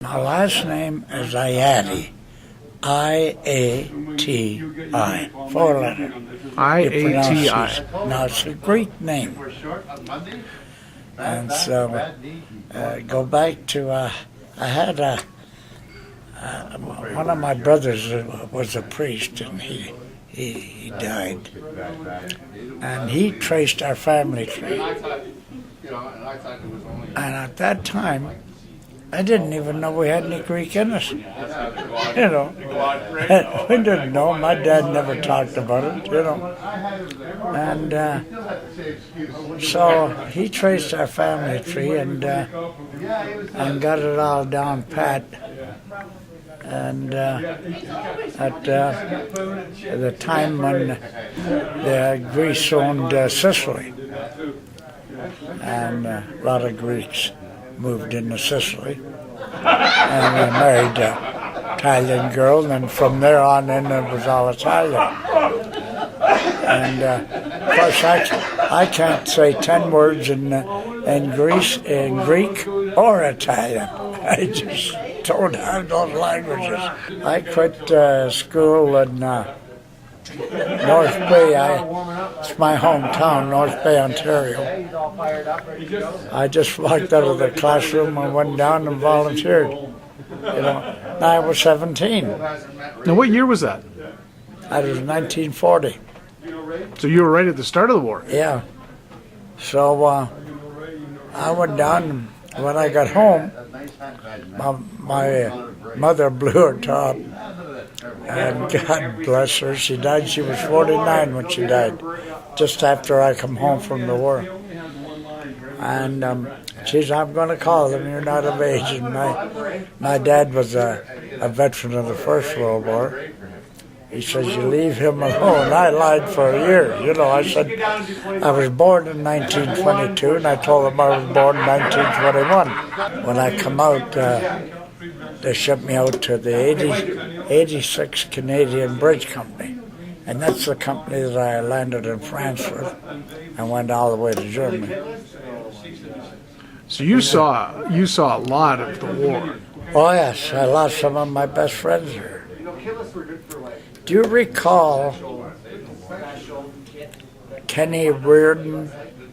My last name is Iati. I-A-T-I. 4 letters. I-A-T-I. Now, it's a Greek name. And so, go back to, I had one of my brothers was a priest, and he died. And he traced our family tree. And at that time, I didn't even know we had any Greek in us. We didn't know. My dad never talked about it, And so he traced our family tree and got it all down pat. And at the time when the Greece owned Sicily, and a lot of Greeks moved into Sicily, and we married an Italian girl, and then from there on in it was all Italian. And of course I can't say 10 words in Greek or Italian. I just don't have those languages. I quit school in North Bay. It's my hometown, North Bay, Ontario. I just walked out of the classroom and went down and volunteered. I was 17. Now, what year was that? That was 1940. So you were right at the start of the war? Yeah. So I went down, and when I got home, my mother blew her top. And God bless her, she died. She was 49 when she died, just after I come home from the war. And she said, I'm going to call them, you're not of age. And my dad was a veteran of the First World War. He says, you leave him alone. I lied for a year. I said, I was born in 1922, and I told them I was born in 1921. When I come out, they shipped me out to the 86 Canadian Bridge Company. And that's the company that I landed in France with and went all the way to Germany. So you saw a lot of the war. Oh yes, I lost some of my best friends here. Do you recall Kenny Reardon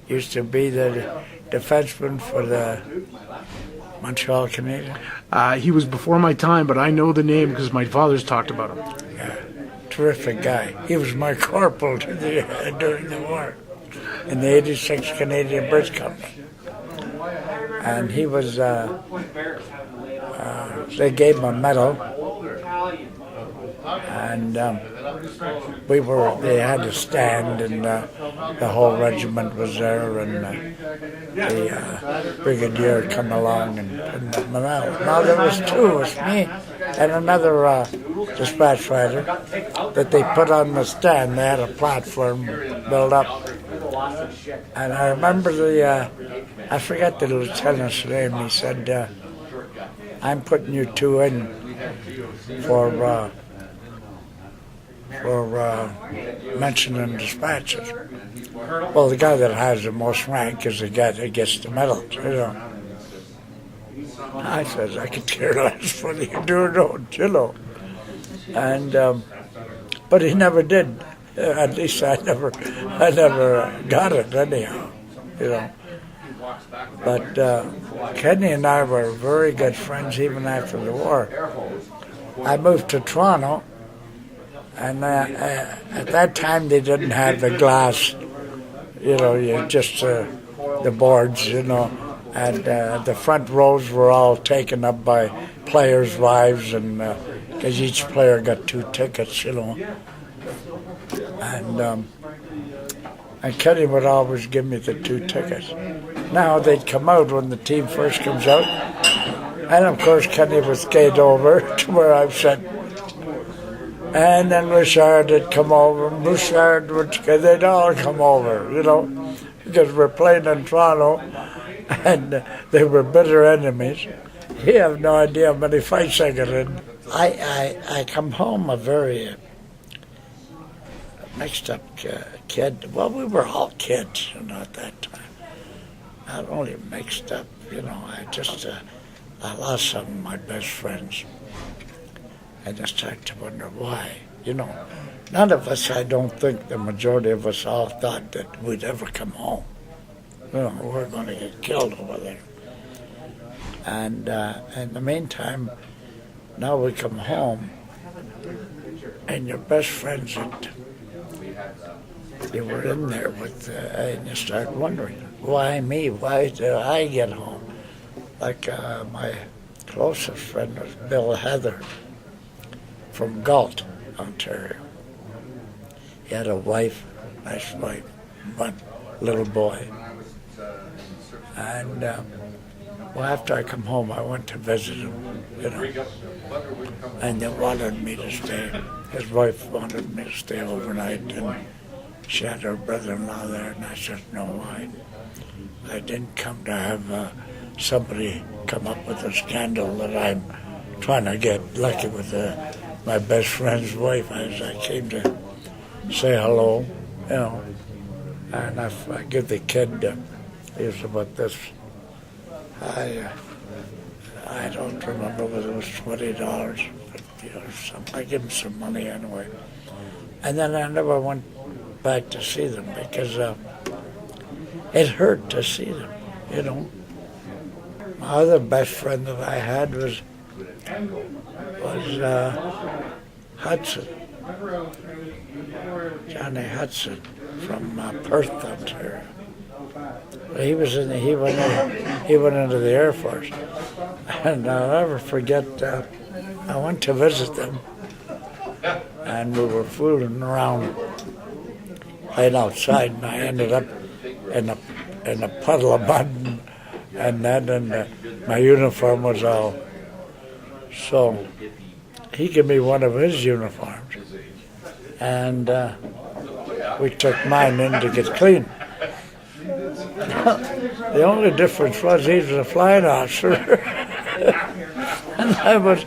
used to be the defenseman for the Montreal Canadiens? He was before my time, but I know the name because my father's talked about him. Yeah, terrific guy. He was my corporal during the war in the 86 Canadian Bridge Company. And he was, they gave him a medal. And they had to stand, and the whole regiment was there, and the brigadier come along and put him the medal. Now there was two, it was me and another dispatch rider that they put on the stand. They had a platform built up. And I remember I forget the lieutenant's name, he said, I'm putting you two in for mentioning dispatches. Well, the guy that has the most rank is the guy that gets the medal. I said, I could care less whether you do or don't, And but he never did. At least I never got it anyhow, But Kenny and I were very good friends even after the war. I moved to Toronto. And at that time, they didn't have the glass, just the boards, and the front rows were all taken up by players' wives, and because each player got 2 tickets, And Kenny would always give me the 2 tickets. Now they'd come out when the team first comes out, and of course Kenny would skate over to where I've sitting. And then Richard would come over, and they'd all come over, because we're playing in Toronto, and they were bitter enemies. You have no idea how many fights I got in. I come home a very mixed up kid. Well, we were all kids, at that time. Not only mixed up, I lost some of my best friends. I just started to wonder why. None of us, I don't think the majority of us all thought that we'd ever come home. We're going to get killed over there. And in the meantime, now we come home, and your best friends that you were in there with, and you start wondering, why me? Why did I get home? Like my closest friend was Bill Heather from Galt, Ontario. He had a wife, nice wife, one little boy. And after I come home, I went to visit him, and they wanted me to stay. His wife wanted me to stay overnight, and she had her brother-in-law there, and I said, no, I didn't come to have somebody come up with a scandal that I'm trying to get lucky with my best friend's wife. I came to say hello, and I give the kid, he was about this, I don't remember whether it was $20, but I give him some money anyway. And then I never went back to see them because it hurt to see them, My other best friend that I had was Hudson, Johnny Hudson from Perth, Ontario. He went into the Air Force, and I'll never forget. I went to visit them, and we were fooling around, playing outside, and I ended up in a puddle of mud, and my uniform was all. So he gave me one of his uniforms, and we took mine in to get clean. The only difference was he was a flying officer, and I was,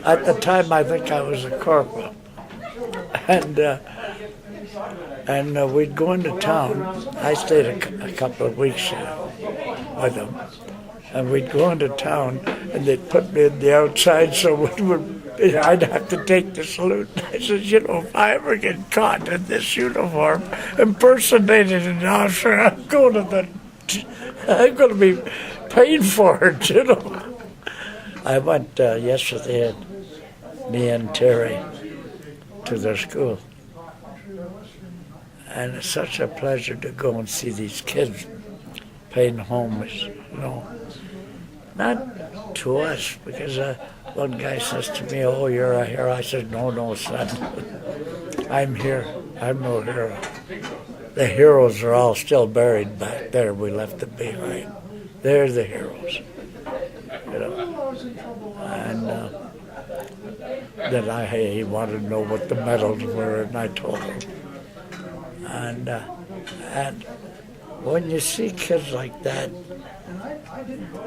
at the time, I think I was a corporal, and we'd go into town. I stayed a couple of weeks with them, and we'd go into town, and they'd put me in the outside, so I'd have to take the salute. I said, if I ever get caught in this uniform impersonating an officer, I'm going to be paid for it, I went yesterday, me and Terry, to their school. And it's such a pleasure to go and see these kids paying homage, Not to us, because one guy says to me, oh, you're a hero. I said, no, son. I'm here. I'm no hero. The heroes are all still buried back there. We left them behind. They're the heroes. And then he wanted to know what the medals were, and I told him. And when you see kids like that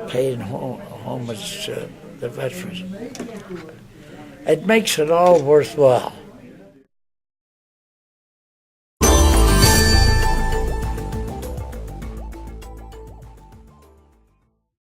paying homage to the veterans, it makes it all worthwhile.